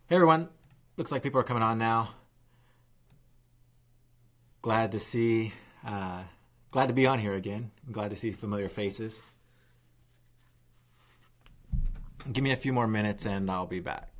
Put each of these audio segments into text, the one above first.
Hey everyone, looks like people are coming on now. Glad to see, uh, glad to be on here again. I'm glad to see familiar faces. Give me a few more minutes and I'll be back.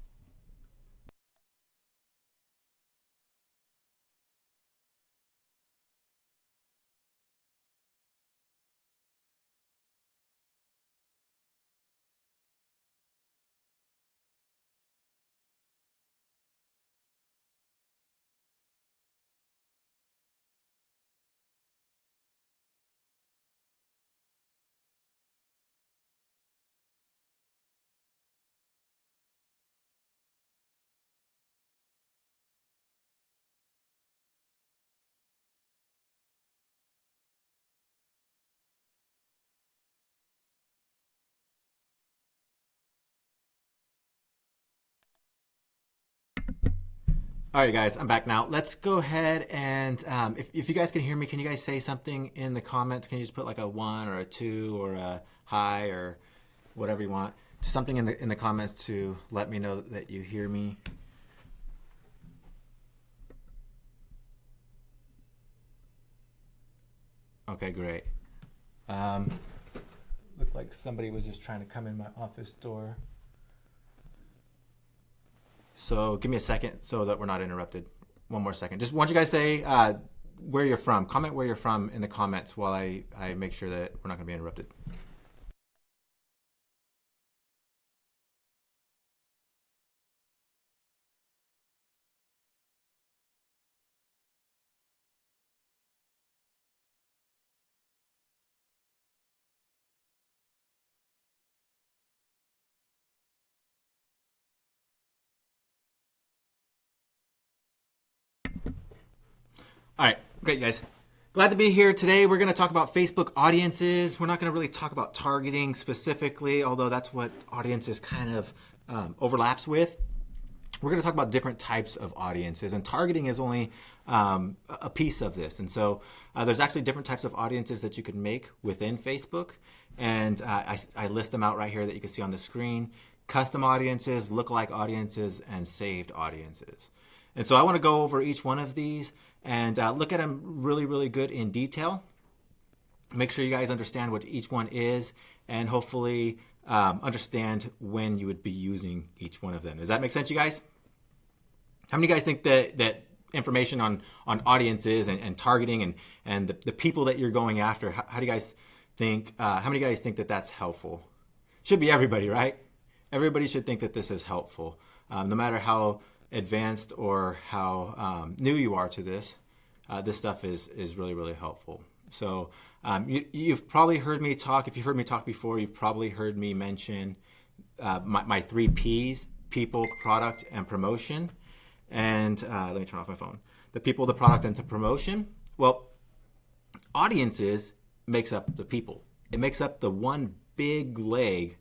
All right, guys, I'm back now. Let's go ahead and if you guys can hear me, can you guys say something in the comments? Can you just put like a one or a two or a hi or whatever you want? Just something in the comments to let me know that you hear me. Okay, great. Um, Looked like somebody was just trying to come in my office door. So give me a second so that we're not interrupted. One more second. Just want you guys say where you're from. Comment where you're from in the comments while I make sure that we're not going to be interrupted. All right, great, guys. Glad to be here today. We're going to talk about Facebook audiences. We're not going to really talk about targeting specifically, although that's what audiences kind of overlaps with. We're going to talk about different types of audiences, and targeting is only a piece of this. And so there's actually different types of audiences that you can make within Facebook, and I list them out right here that you can see on the screen: custom audiences, lookalike audiences, and saved audiences. And so I want to go over each one of these and look at them really, really good in detail. Make sure you guys understand what each one is, and hopefully understand when you would be using each one of them. Does that make sense, you guys? How many of you guys think that information on audiences and targeting and the people that you're going after, how do you guys think, how many of you guys think that that's helpful? Should be everybody, right? Everybody should think that this is helpful. No matter how advanced or how new you are to this, this stuff is really, really helpful. So you've probably heard me talk. If you've heard me talk before, you've probably heard me mention my three P's: people, product, and promotion. And let me turn off my phone. The people, the product, and the promotion. Well, audiences makes up the people. It makes up the one big leg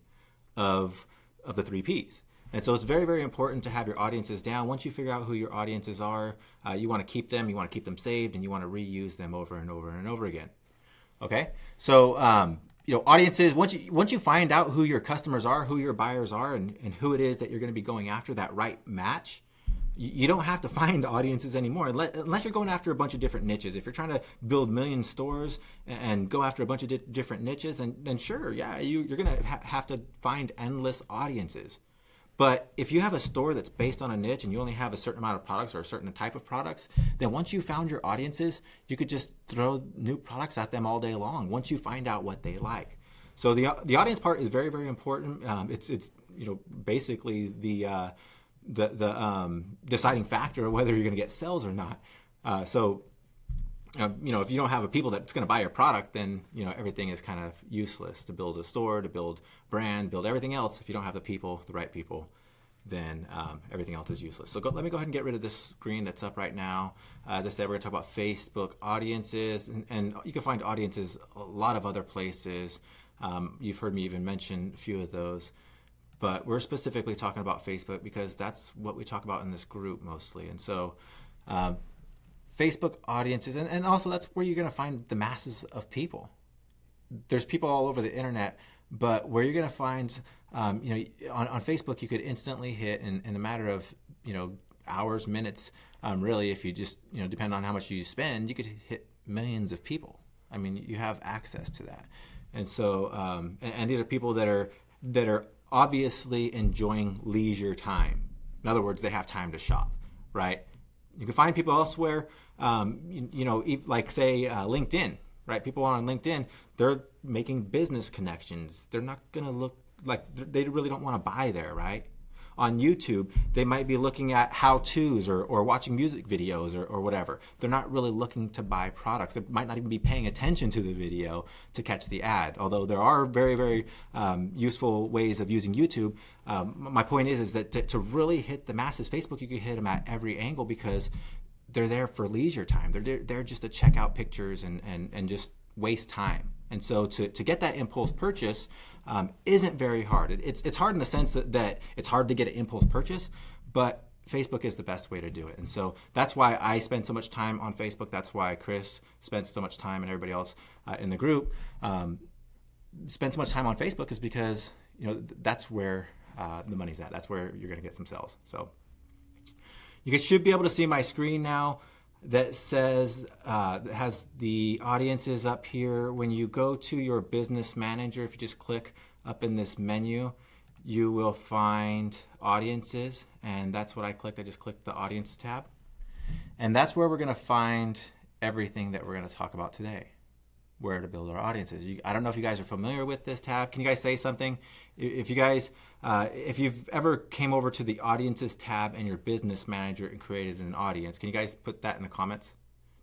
of the three P's. And so it's very, very important to have your audiences down. Once you figure out who your audiences are, you want to keep them, you want to keep them saved, and you want to reuse them over and over and over again. Okay? So, audiences, once you find out who your customers are, who your buyers are, and who it is that you're going to be going after, that right match, you don't have to find audiences anymore unless you're going after a bunch of different niches. If you're trying to build million stores and go after a bunch of different niches, then sure, yeah, you're going to have to find endless audiences. But if you have a store that's based on a niche and you only have a certain amount of products or a certain type of products, then once you found your audiences, you could just throw new products at them all day long once you find out what they like. So the audience part is very, very important. It's basically the deciding factor of whether you're going to get sales or not. If you don't have a people that's going to buy your product, then everything is kind of useless to build a store, to build brand, build everything else. If you don't have the people, the right people, then everything else is useless. So let me go ahead and get rid of this screen that's up right now. As I said, we're going to talk about Facebook audiences, and you can find audiences a lot of other places. You've heard me even mention a few of those. But we're specifically talking about Facebook because that's what we talk about in this group mostly. And so Facebook audiences, and also that's where you're going to find the masses of people. There's people all over the internet But where you're going to find, on Facebook, you could instantly hit in a matter of, hours, minutes, really, if you just, depend on how much you spend, you could hit millions of people. I mean, you have access to that. And so, and these are people that are obviously enjoying leisure time. In other words, they have time to shop, right? You can find people elsewhere, like say LinkedIn, right? People on LinkedIn, they're making business connections. They're not going to look like they really don't want to buy there, right? On YouTube, they might be looking at how-tos or watching music videos or whatever. They're not really looking to buy products. They might not even be paying attention to the video to catch the ad, although there are very, very useful ways of using YouTube. My point is that to really hit the masses, Facebook, you can hit them at every angle because they're there for leisure time. They're there just to check out pictures and just waste time. And so to get that impulse purchase isn't very hard. It's hard in the sense that it's hard to get an impulse purchase, but Facebook is the best way to do it. And so that's why I spend so much time on Facebook. That's why Chris spends so much time and everybody else in the group spends so much time on Facebook, is because that's where the money's at. That's where you're going to get some sales. So you should be able to see my screen now that says, that has the audiences up here. When you go to your business manager, if you just click up in this menu, you will find audiences, and that's what I clicked. I just clicked the audience tab, and that's where we're going to find everything that we're going to talk about today, where to build our audiences. I don't know if you guys are familiar with this tab. Can you guys say something? If you guys, if you've ever came over to the audiences tab in your business manager and created an audience, can you guys put that in the comments?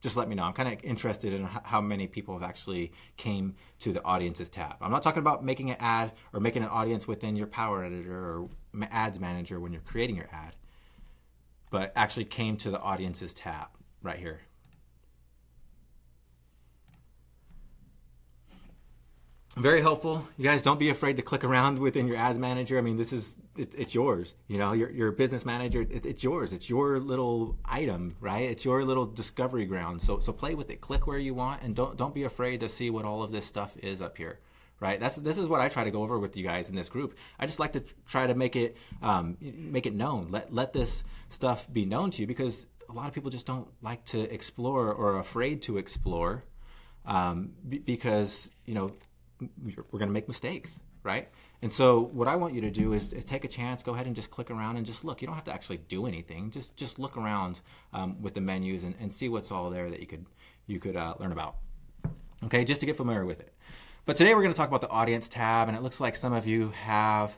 Just let me know. I'm kind of interested in how many people have actually came to the audiences tab. I'm not talking about making an ad or making an audience within your Power Editor or Ads Manager when you're creating your ad, but actually came to the audiences tab right here. Very helpful. You guys, don't be afraid to click around within your ads manager. I mean, it's yours. Your business manager, it's yours. It's your little item, right? It's your little discovery ground. So play with it. Click where you want, and don't be afraid to see what all of this stuff is up here, right? This is what I try to go over with you guys in this group. I just like to try to make it known. Let this stuff be known to you, because a lot of people just don't like to explore or are afraid to explore because we're going to make mistakes, right? And so what I want you to do is take a chance, go ahead and just click around and just look. You don't have to actually do anything. Just look around with the menus and see what's all there that you could learn about. Okay, just to get familiar with it. But today we're going to talk about the audience tab, and it looks like some of you have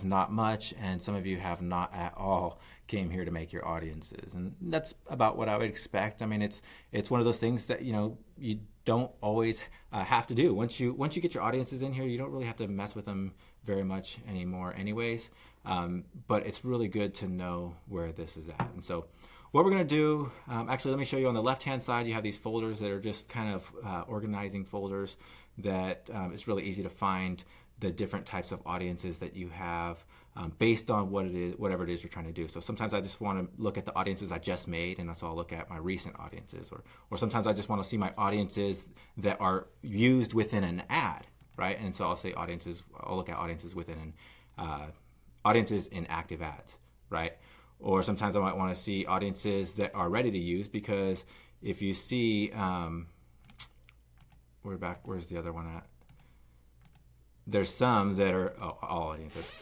not much, and some of you have not at all came here to make your audiences. And that's about what I would expect. I mean, it's one of those things that you don't always have to do. Once you get your audiences in here, you don't really have to mess with them very much anymore anyways. But it's really good to know where this is at. And so what we're going to do, actually, let me show you on the left-hand side. You have these folders that are just kind of organizing folders that it's really easy to find the different types of audiences that you have based on whatever it is you're trying to do. So sometimes I just want to look at the audiences I just made, and so I'll look at my recent audiences, or sometimes I just want to see my audiences that are used within an ad, right? And so I'll look at audiences within audiences in active ads, right? Or sometimes I might want to see audiences that are ready to use, because if you see, where's the other one at? There's some that are, all audiences.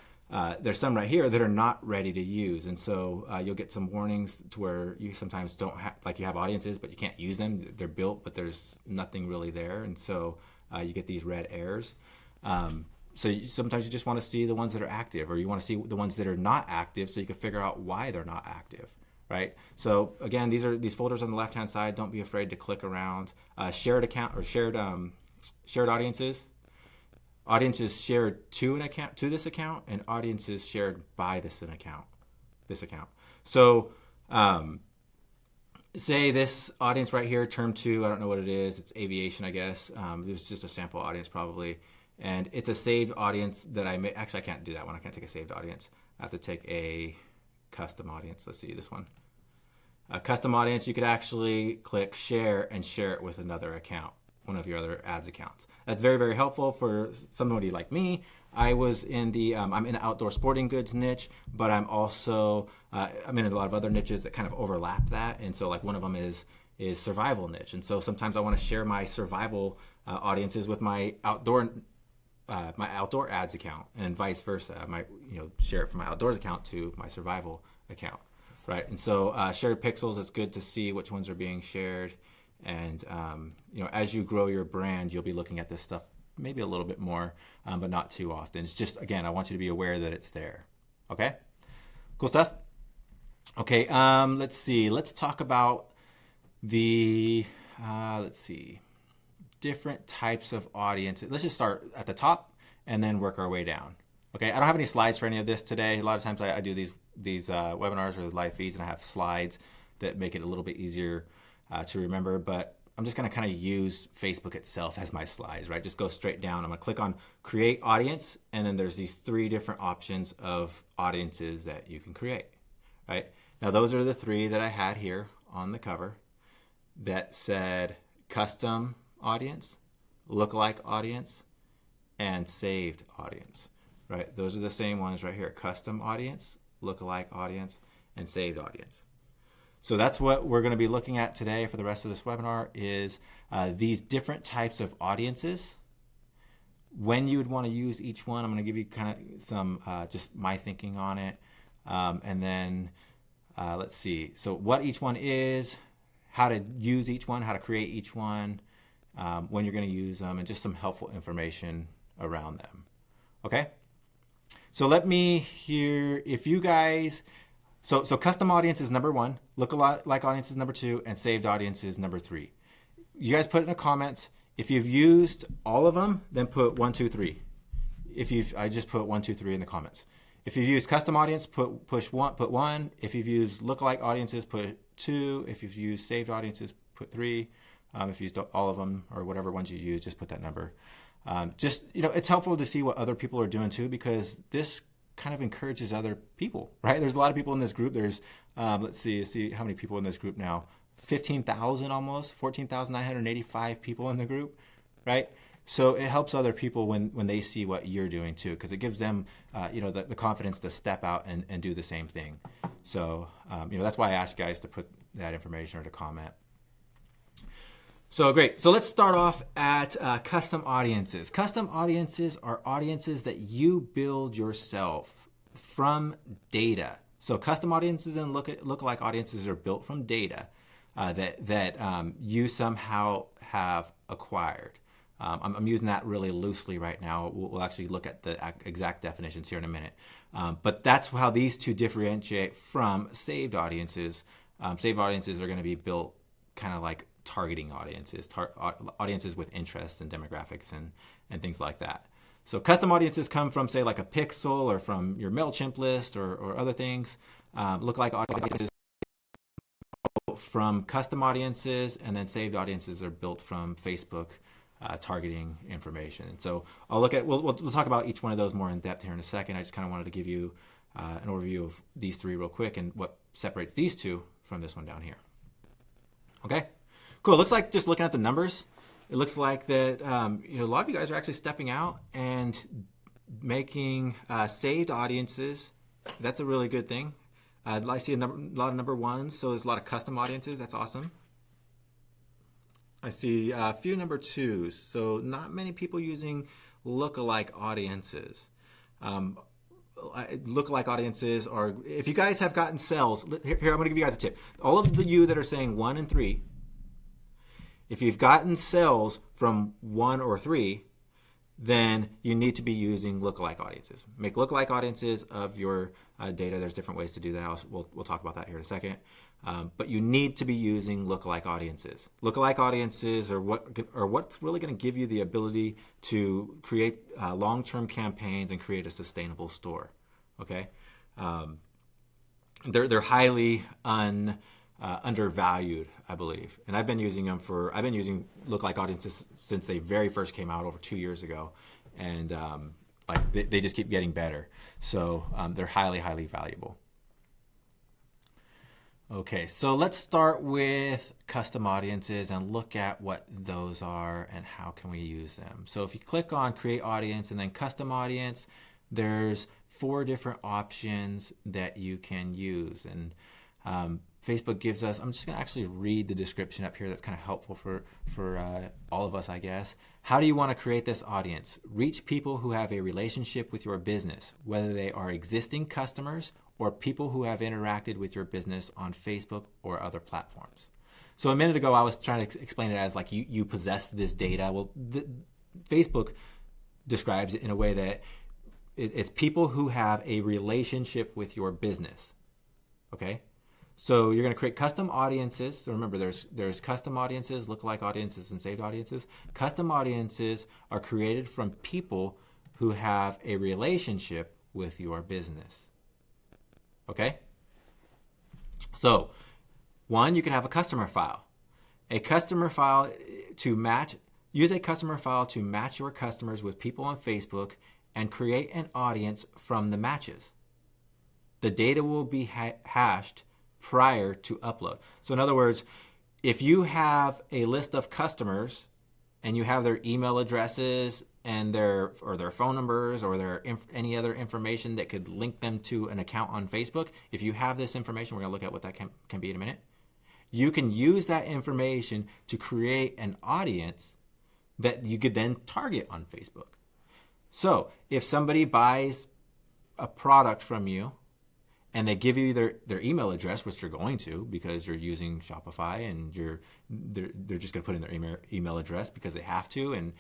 There's some right here that are not ready to use. And so you'll get some warnings to where you sometimes don't have, like you have audiences, but you can't use them. They're built, but there's nothing really there. And so you get these red errors. Sometimes you just want to see the ones that are active, or you want to see the ones that are not active so you can figure out why they're not active, right? So again, these folders on the left-hand side. Don't be afraid to click around. Shared account or shared audiences. Audiences shared to this account, and audiences shared by this account. So say this audience right here, term 2, I don't know what it is. It's aviation, I guess. It's just a sample audience probably. And it's a saved audience that I may, actually I can't do that one. I can't take a saved audience. I have to take a custom audience. Let's see this one. A custom audience, you could actually click share and share it with another account. one of your other ads accounts. That's very, very helpful for somebody like me. I was in the, I'm in the outdoor sporting goods niche, but I'm also, I'm in a lot of other niches that kind of overlap that. And so like one of them is survival niche. And so sometimes I want to share my survival audiences with my outdoor ads account, and vice versa. I might share it from my outdoors account to my survival account, right? And so shared pixels, it's good to see which ones are being shared. And as you grow your brand, you'll be looking at this stuff maybe a little bit more, but not too often. It's just, again, I want you to be aware that it's there. Okay, cool stuff. Okay, let's see. Let's talk about the different types of audiences. Let's just start at the top and then work our way down. Okay, I don't have any slides for any of this today. A lot of times I do these webinars or live feeds, and I have slides that make it a little bit easier to remember, but I'm just going to kind of use Facebook itself as my slides, right? Just go straight down. I'm going to click on create audience, and then there's these 3 different options of audiences that you can create, right? Now those are the 3 that I had here on the cover that said custom audience, lookalike audience, and saved audience, right? Those are the same ones right here: custom audience, lookalike audience, and saved audience. So that's what we're going to be looking at today for the rest of this webinar, is these different types of audiences, when you would want to use each one. I'm going to give you kind of some just my thinking on it, and then let's see. So what each one is, how to use each one, how to create each one, when you're going to use them, and just some helpful information around them. Okay? So let me hear if you guys, so custom audience is number 1, lookalike audience is number 2, and saved audience is number 3. You guys put it in the comments. If you've used all of them, then put 1, 2, 3. I just put 1, 2, 3 in the comments. If you've used custom audience, put 1. If you've used lookalike audiences, put 2. If you've used saved audiences, put 3. If you used all of them or whatever ones you use, just put that number. Just, it's helpful to see what other people are doing too, because this kind of encourages other people, right? There's a lot of people in this group. There's, let's see how many people in this group now. 15,000 almost, 14,985 people in the group, right? So it helps other people when they see what you're doing too, because it gives them, the confidence to step out and do the same thing. So, that's why I asked you guys to put that information or to comment. So great. So let's start off at custom audiences. Custom audiences are audiences that you build yourself from data. So custom audiences and lookalike audiences are built from data that you somehow have acquired. I'm using that really loosely right now. We'll actually look at the exact definitions here in a minute. But that's how these two differentiate from saved audiences. Saved audiences are going to be built kind of like targeting audiences, audiences with interests and demographics and things like that. So custom audiences come from, say, like a pixel or from your MailChimp list or other things. Lookalike audiences from custom audiences, and then saved audiences are built from Facebook targeting information. And so we'll talk about each one of those more in depth here in a second. I just kind of wanted to give you an overview of these 3 real quick and what separates these 2 from this one down here. Okay, cool. It looks like, just looking at the numbers, it looks like that a lot of you guys are actually stepping out and making saved audiences. That's a really good thing. I see a lot of number 1s, so there's a lot of custom audiences. That's awesome. I see a few number 2s, so not many people using lookalike audiences. Lookalike audiences are, if you guys have gotten sales, here I'm going to give you guys a tip. All of you that are saying 1 and 3, if you've gotten sales from 1 or 3, then you need to be using lookalike audiences. Make lookalike audiences of your data. There's different ways to do that. We'll talk about that here in a second. But you need to be using lookalike audiences. Lookalike audiences are what's really going to give you the ability to create long-term campaigns and create a sustainable store. Okay, they're highly undervalued, I believe, and I've been using lookalike audiences since they very first came out over 2 years ago, and they just keep getting better. So they're highly valuable. Okay, so let's start with custom audiences and look at what those are and how can we use them. So if you click on create audience and then custom audience, there's 4 different options that you can use. And Facebook gives us, I'm just going to actually read the description up here. That's kind of helpful for all of us, I guess. How do you want to create this audience? Reach people who have a relationship with your business, whether they are existing customers or people who have interacted with your business on Facebook or other platforms. So a minute ago, I was trying to explain it as like you possess this data. Well, Facebook describes it in a way that it's people who have a relationship with your business. Okay? So you're going to create custom audiences. So remember, there's custom audiences, lookalike audiences, and saved audiences. Custom audiences are created from people who have a relationship with your business. Okay? So, 1, you can have a customer file. A customer file to match, use a customer file to match your customers with people on Facebook and create an audience from the matches. The data will be hashed prior to upload. So in other words, if you have a list of customers and you have their email addresses and their phone numbers or any other information that could link them to an account on Facebook, if you have this information, we're going to look at what that can be in a minute, you can use that information to create an audience that you could then target on Facebook. So if somebody buys a product from you and they give you their email address, which you're going to because you're using Shopify and they're just going to put in their email address because they have to,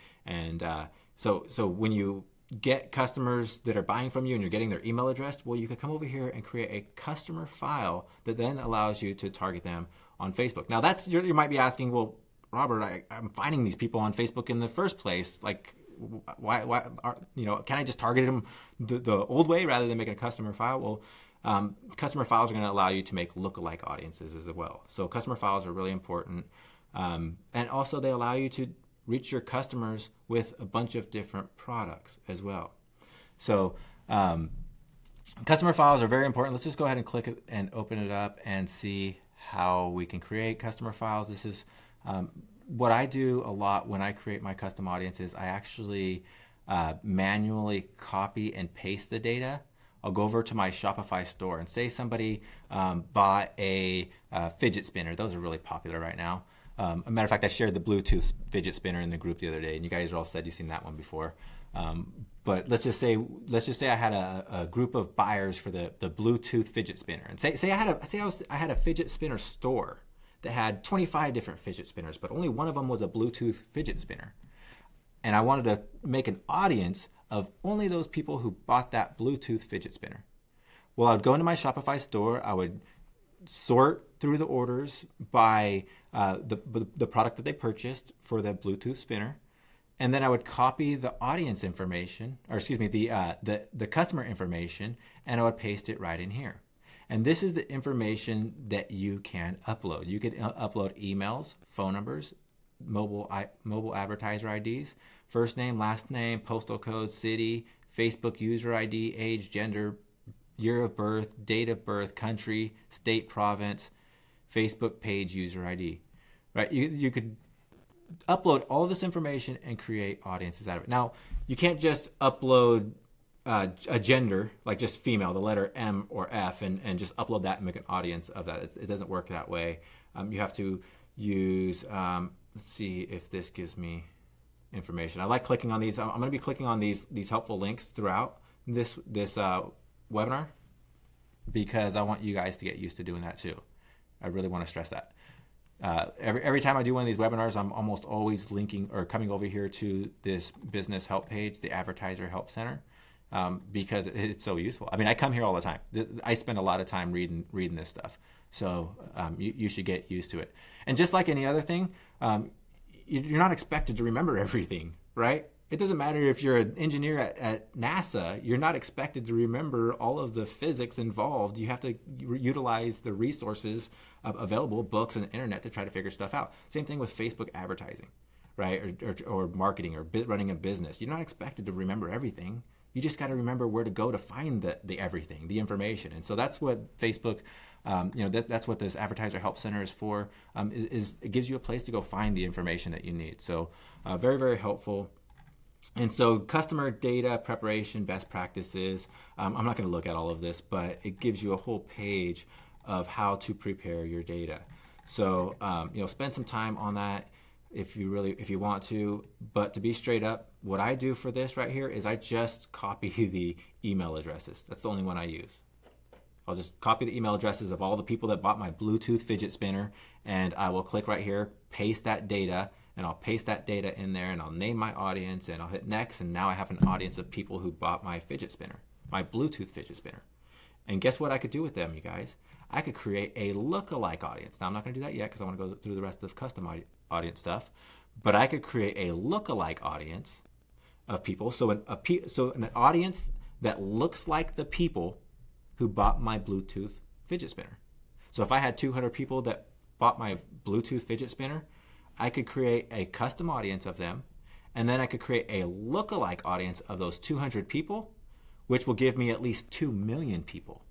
so when you get customers that are buying from you and you're getting their email address, well, you could come over here and create a customer file that then allows you to target them on Facebook. Now you might be asking, well, Robert, I'm finding these people on Facebook in the first place. Like, why can I just target them the old way rather than making a customer file? Well, customer files are going to allow you to make lookalike audiences as well. So customer files are really important. And also they allow you to reach your customers with a bunch of different products as well. So customer files are very important. Let's just go ahead and click it and open it up and see how we can create customer files. This is what I do a lot when I create my custom audiences. I actually manually copy and paste the data. I'll go over to my Shopify store and say somebody bought a fidget spinner. Those are really popular right now. A matter of fact, I shared the Bluetooth fidget spinner in the group the other day, and you guys all said you've seen that one before. But let's just say I had a group of buyers for the Bluetooth fidget spinner, and say I had a fidget spinner store that had 25 different fidget spinners, but only one of them was a Bluetooth fidget spinner, and I wanted to make an audience of only those people who bought that Bluetooth fidget spinner. Well, I would go into my Shopify store. I would sort through the orders by the product that they purchased for the Bluetooth spinner, and then I would copy the audience information, or excuse me, the customer information, and I would paste it right in here. And this is the information that you can upload. You can upload emails, phone numbers, mobile advertiser IDs, first name, last name, postal code, city, Facebook user ID, age, gender, year of birth, date of birth, country, state, province, Facebook page user ID. Right? You could upload all of this information and create audiences out of it. Now, you can't just upload a gender, like just female, the letter M or F, and just upload that and make an audience of that. It doesn't work that way. You have to use, let's see if this gives me information. I like clicking on these. I'm going to be clicking on these helpful links throughout this webinar because I want you guys to get used to doing that too. I really want to stress that. Every time I do one of these webinars, I'm almost always linking or coming over here to this business help page, the Advertiser Help Center, because it's so useful. I mean, I come here all the time. I spend a lot of time reading this stuff. So you should get used to it. And just like any other thing, you're not expected to remember everything, right? It doesn't matter if you're an engineer at NASA, you're not expected to remember all of the physics involved. You have to utilize the resources available, books and the internet, to try to figure stuff out. Same thing with Facebook advertising, right? Or marketing or running a business. You're not expected to remember everything. You just got to remember where to go to find the everything, the information. And so that's what Facebook That's what this Advertiser Help Center is for. Is it gives you a place to go find the information that you need. So very, very helpful. And so customer data preparation, best practices. I'm not going to look at all of this, but it gives you a whole page of how to prepare your data. So spend some time on that if you want to. But to be straight up, what I do for this right here is I just copy the email addresses. That's the only one I use. I'll just copy the email addresses of all the people that bought my Bluetooth fidget spinner, and I will click right here, paste that data, and I'll paste that data in there, and I'll name my audience, and I'll hit next, and now I have an audience of people who bought my fidget spinner, my Bluetooth fidget spinner. And guess what I could do with them, you guys? I could create a lookalike audience. Now, I'm not going to do that yet because I want to go through the rest of the custom audience stuff, but I could create a lookalike audience of people. So an audience that looks like the people who bought my Bluetooth fidget spinner. So if I had 200 people that bought my Bluetooth fidget spinner, I could create a custom audience of them, and then I could create a lookalike audience of those 200 people, which will give me at least 2 million people.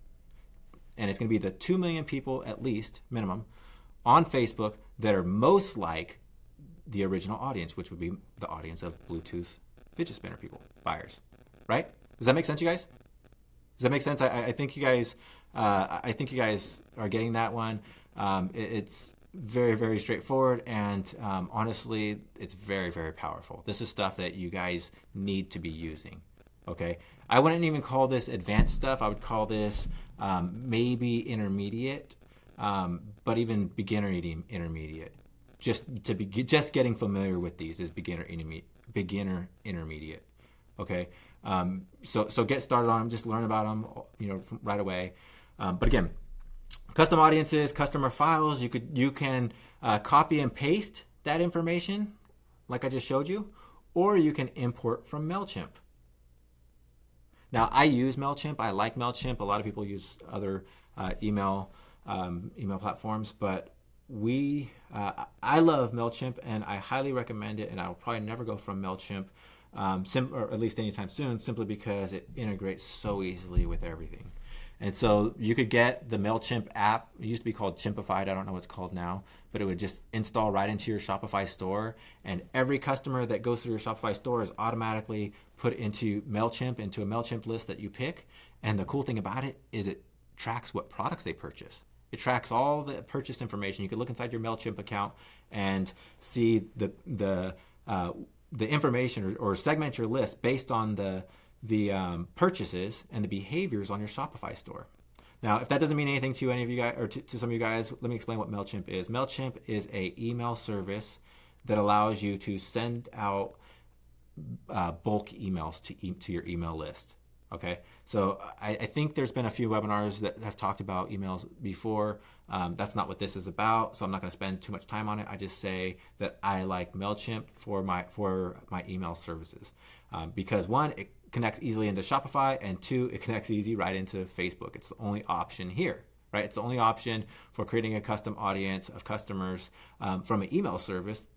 And it's going to be the 2 million people, at least, minimum, on Facebook that are most like the original audience, which would be the audience of Bluetooth fidget spinner people, buyers. Right? Does that make sense, you guys? Does that make sense? I think you guys are getting that one. It's very, very straightforward, and honestly, it's very, very powerful. This is stuff that you guys need to be using. Okay, I wouldn't even call this advanced stuff. I would call this maybe intermediate, but even beginner intermediate. Just getting familiar with these is beginner intermediate. Okay, so get started on them. Just learn about them, right away. But again, custom audiences, customer files. You can copy and paste that information, like I just showed you, or you can import from MailChimp. Now, I use MailChimp. I like MailChimp. A lot of people use other email platforms, but I love MailChimp, and I highly recommend it, and I will probably never go from MailChimp, or at least anytime soon, simply because it integrates so easily with everything. And so you could get the MailChimp app. It used to be called Chimpified. I don't know what it's called now, but it would just install right into your Shopify store. And every customer that goes through your Shopify store is automatically put into MailChimp, into a MailChimp list that you pick. And the cool thing about it is it tracks what products they purchase. It tracks all the purchase information. You can look inside your MailChimp account and see the information or segment your list based on the purchases and the behaviors on your Shopify store. Now, if that doesn't mean anything to any of you guys, or to some of you guys, let me explain what MailChimp is. MailChimp is an email service that allows you to send out bulk emails to your email list. Okay, so I think there's been a few webinars that have talked about emails before. That's not what this is about, so I'm not going to spend too much time on it. I just say that I like MailChimp for my email services because one, it connects easily into Shopify, and two, it connects easy right into Facebook. It's the only option here, right? It's the only option for creating a custom audience of customers from an email service.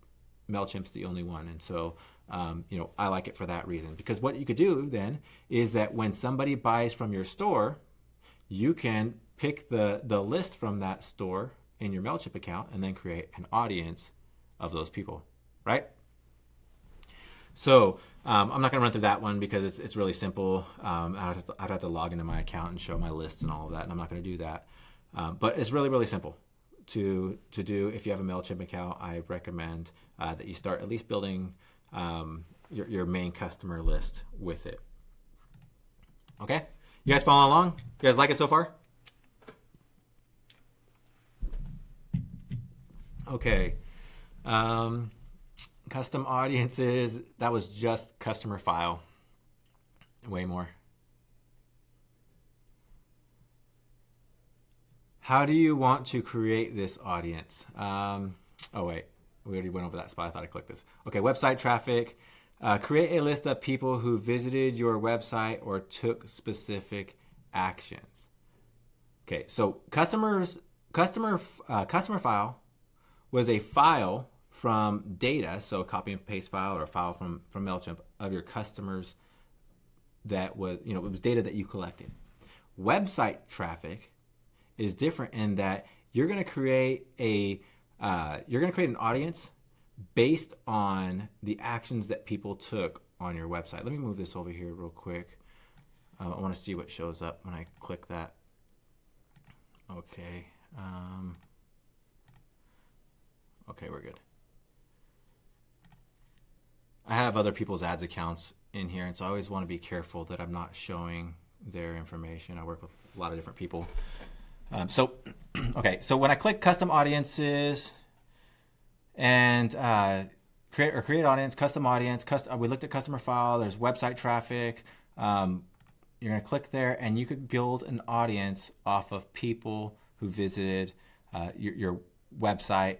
MailChimp's the only one, and so I like it for that reason. Because what you could do then is that when somebody buys from your store, you can pick the list from that store in your MailChimp account and then create an audience of those people, right? So I'm not going to run through that one because it's really simple. I'd have to log into my account and show my lists and all of that, and I'm not going to do that. But it's really, really simple to do. If you have a MailChimp account, I recommend that you start at least building your main customer list with it. Okay? You guys following along? You guys like it so far? Okay. Custom audiences, that was just customer file. Way more. How do you want to create this audience? Oh, wait. We already went over that spot. I thought I clicked this. Okay, website traffic. Create a list of people who visited your website or took specific actions. Okay, so customer file was a file from data, so a copy and paste file or a file from MailChimp of your customers that was, it was data that you collected. Website traffic is different in that you're going to create an audience based on the actions that people took on your website. Let me move this over here real quick. I want to see what shows up when I click that. Okay. Okay, we're good. I have other people's ads accounts in here, and so I always want to be careful that I'm not showing their information. I work with a lot of different people. Okay, so when I click custom audiences and create audience, custom audience, we looked at customer file, there's website traffic. You're going to click there, and you could build an audience off of people who visited your website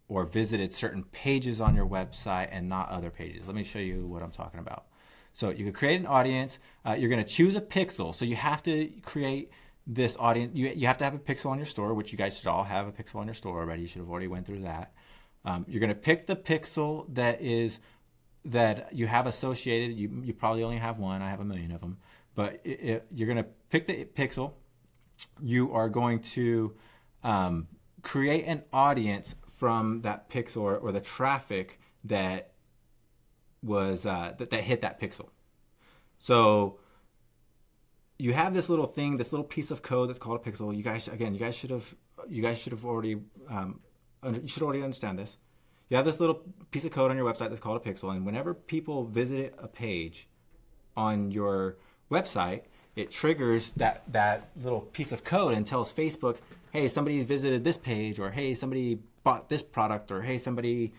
or visited certain pages on your website and not other pages. Let me show you what I'm talking about. So you could create an audience. You're going to choose a pixel. So you have to create this audience. You have to have a pixel on your store, which you guys should all have a pixel on your store already. You should have already went through that. You're going to pick the pixel that you have associated. You probably only have one. I have a million of them. But you're going to pick the pixel. You are going to create an audience from that pixel or the traffic that was that hit that pixel. So you have this little thing, this little piece of code that's called a pixel. You guys should already understand this. You have this little piece of code on your website that's called a pixel, and whenever people visit a page on your website, it triggers that little piece of code and tells Facebook, hey, somebody visited this page, or hey, somebody bought this product, or hey, somebody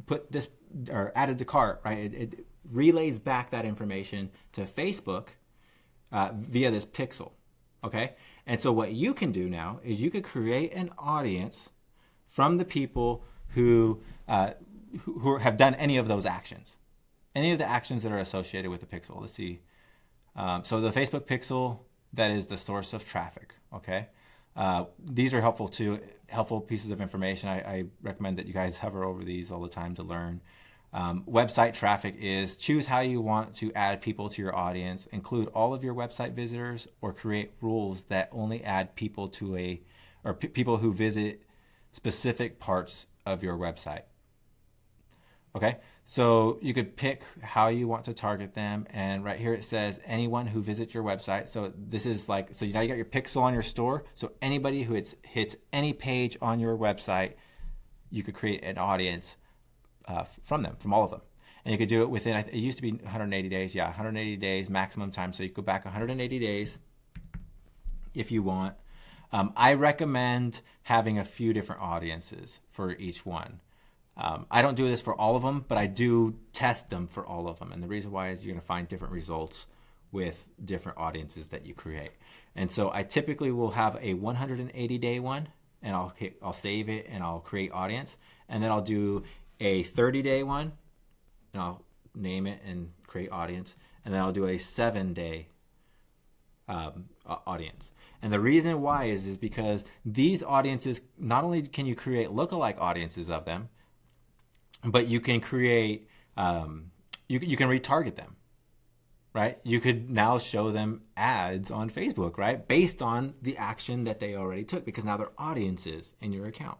put this or added to cart, right? It relays back that information to Facebook via this pixel, okay? And so what you can do now is you could create an audience from the people who have done any of those actions, any of the actions that are associated with the pixel. Let's see. So the Facebook pixel, that is the source of traffic, okay? These are helpful pieces of information. I recommend that you guys hover over these all the time to learn. Website traffic is choose how you want to add people to your audience, include all of your website visitors, or create rules that only add people to people who visit specific parts of your website. Okay, so you could pick how you want to target them, and right here it says anyone who visits your website. So this is now you got your pixel on your store. So anybody who hits any page on your website, you could create an audience from all of them. And you could do it within, it used to be 180 days. Yeah, 180 days maximum time. So you go back 180 days if you want. I recommend having a few different audiences for each one. I don't do this for all of them, but I do test them for all of them. And the reason why is you're going to find different results with different audiences that you create. And so I typically will have a 180-day one, and I'll save it and I'll create audience. And then I'll do a 30-day one, and I'll name it and create audience. And then I'll do a 7-day audience. And the reason why is because these audiences, not only can you create lookalike audiences of them, but you can create, you can retarget them, right? You could now show them ads on Facebook, right? Based on the action that they already took, because now they're audiences in your account,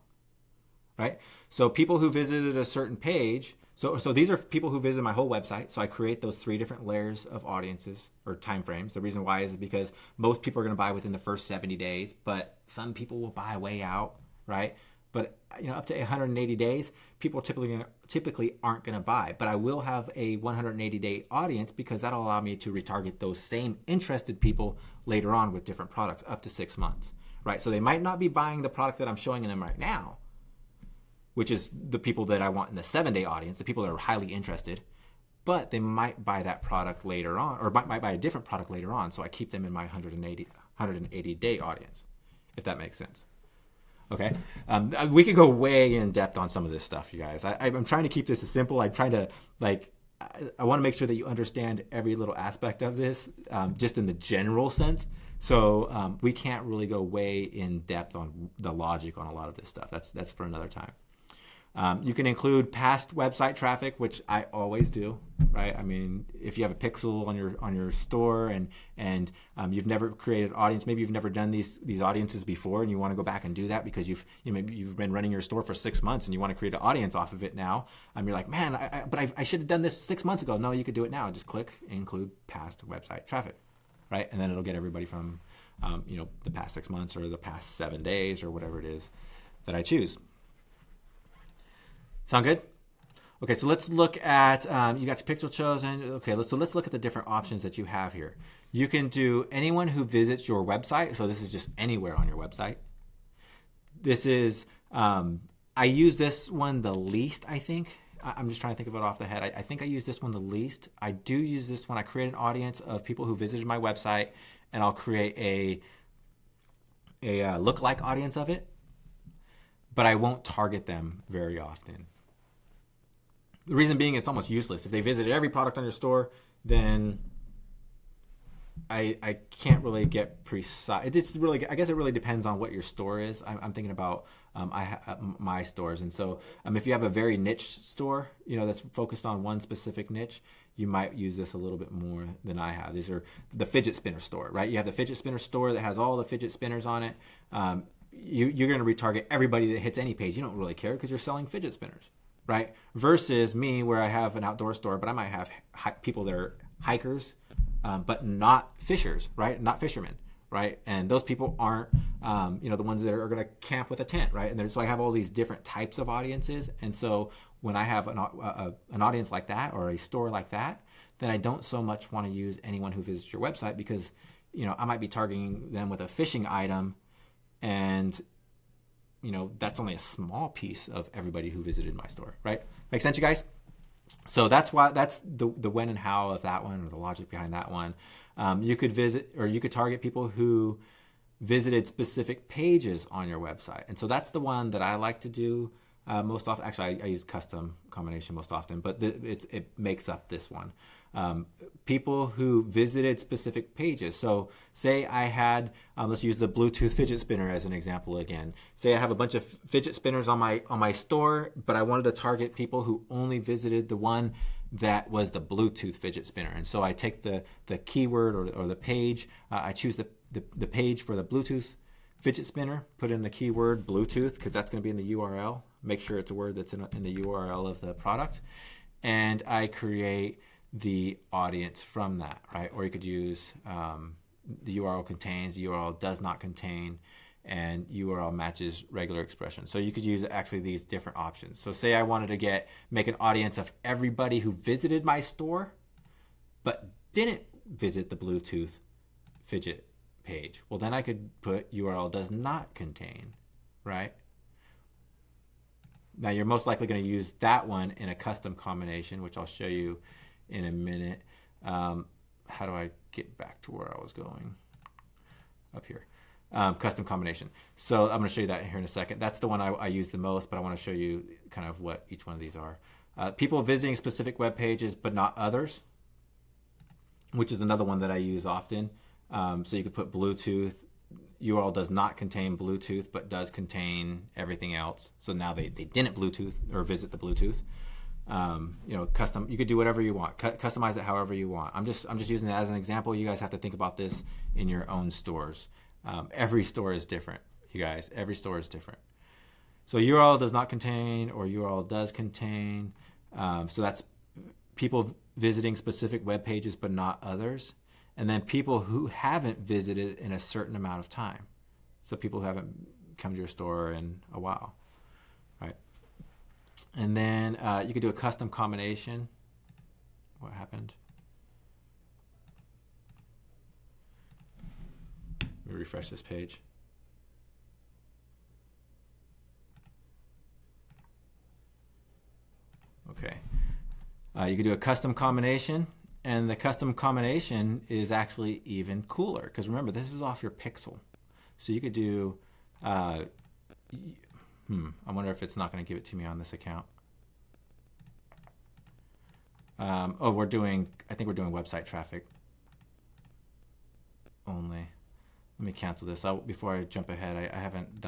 right? So people who visited a certain page, so these are people who visit my whole website. So I create those 3 different layers of audiences or time frames. The reason why is because most people are going to buy within the first 70 days, but some people will buy way out, right? But up to 180 days, people typically aren't going to buy. But I will have a 180-day audience because that'll allow me to retarget those same interested people later on with different products up to 6 months, right? So they might not be buying the product that I'm showing them right now, which is the people that I want in the 7-day audience, the people that are highly interested, but they might buy that product later on, or might buy a different product later on. So I keep them in my 180-day audience, if that makes sense. Okay, we could go way in depth on some of this stuff, you guys. I'm trying to keep this as simple. I'm trying to I want to make sure that you understand every little aspect of this, just in the general sense. So we can't really go way in depth on the logic on a lot of this stuff. That's for another time. You can include past website traffic, which I always do. right? I mean, if you have a pixel on your store and you've never created audience, maybe you've never done these audiences before, and you want to go back and do that because maybe you've been running your store for 6 months and you want to create an audience off of it now. You're like, man, I should have done this 6 months ago. No, you could do it now. Just click include past website traffic, right? And then it'll get everybody from the past 6 months or the past 7 days or whatever it is that I choose. Sound good? Okay, so let's look at, you got your pixel chosen. Okay, let's look at the different options that you have here. You can do anyone who visits your website. So this is just anywhere on your website. This is, I use this one the least, I think. I'm just trying to think of it off the head. I think I use this one the least. I do use this when I create an audience of people who visited my website, and I'll create a lookalike audience of it, but I won't target them very often. The reason being, it's almost useless. If they visited every product on your store, then I can't really get precise. It's really, I guess it really depends on what your store is. I'm thinking about my stores, and so if you have a very niche store, that's focused on one specific niche, you might use this a little bit more than I have. These are the fidget spinner store, right? You have the fidget spinner store that has all the fidget spinners on it. You're going to retarget everybody that hits any page. You don't really care because you're selling fidget spinners, right? Versus me, where I have an outdoor store, but I might have people that are hikers, but not fishers, right? Not fishermen, right? And those people aren't, the ones that are going to camp with a tent, right? And so I have all these different types of audiences. And so when I have an audience like that or a store like that, then I don't so much want to use anyone who visits your website because, I might be targeting them with a fishing item, and that's only a small piece of everybody who visited my store, right? Make sense, you guys? So that's the when and how of that one, or the logic behind that one. You could target people who visited specific pages on your website. And so that's the one that I like to do most often. Actually, I use custom combination most often, but it makes up this one. People who visited specific pages. So say I had, let's use the Bluetooth fidget spinner as an example again. Say I have a bunch of fidget spinners on my store, but I wanted to target people who only visited the one that was the Bluetooth fidget spinner. And so I take the keyword or the page, I choose the page for the Bluetooth fidget spinner, put in the keyword Bluetooth, because that's going to be in the URL. Make sure it's a word that's in the URL of the product. And I create the audience from that, right? Or you could use the URL contains, the URL does not contain, and URL matches regular expression. So you could use actually these different options. So say I wanted to make an audience of everybody who visited my store, but didn't visit the Bluetooth fidget page. Well, then I could put URL does not contain, right? Now you're most likely going to use that one in a custom combination, which I'll show you in a minute. How do I get back to where I was going? Up here. Custom combination. So I'm going to show you that here in a second. That's the one I use the most, but I want to show you kind of what each one of these are. People visiting specific web pages, but not others, which is another one that I use often. So you could put Bluetooth. URL does not contain Bluetooth, but does contain everything else. So now they didn't Bluetooth or visit the Bluetooth. Custom. You could do whatever you want. Customize it however you want. I'm just using it as an example. You guys have to think about this in your own stores. Every store is different, you guys. Every store is different. So URL does not contain or URL does contain. So that's people visiting specific web pages but not others. And then people who haven't visited in a certain amount of time. So people who haven't come to your store in a while, right? And then you could do a custom combination. What happened? Let me refresh this page. Okay. You could do a custom combination. And the custom combination is actually even cooler because remember, this is off your pixel. So you could do, I wonder if it's not going to give it to me on this account. I think we're doing website traffic only. Let me cancel this. Before I jump ahead, I haven't done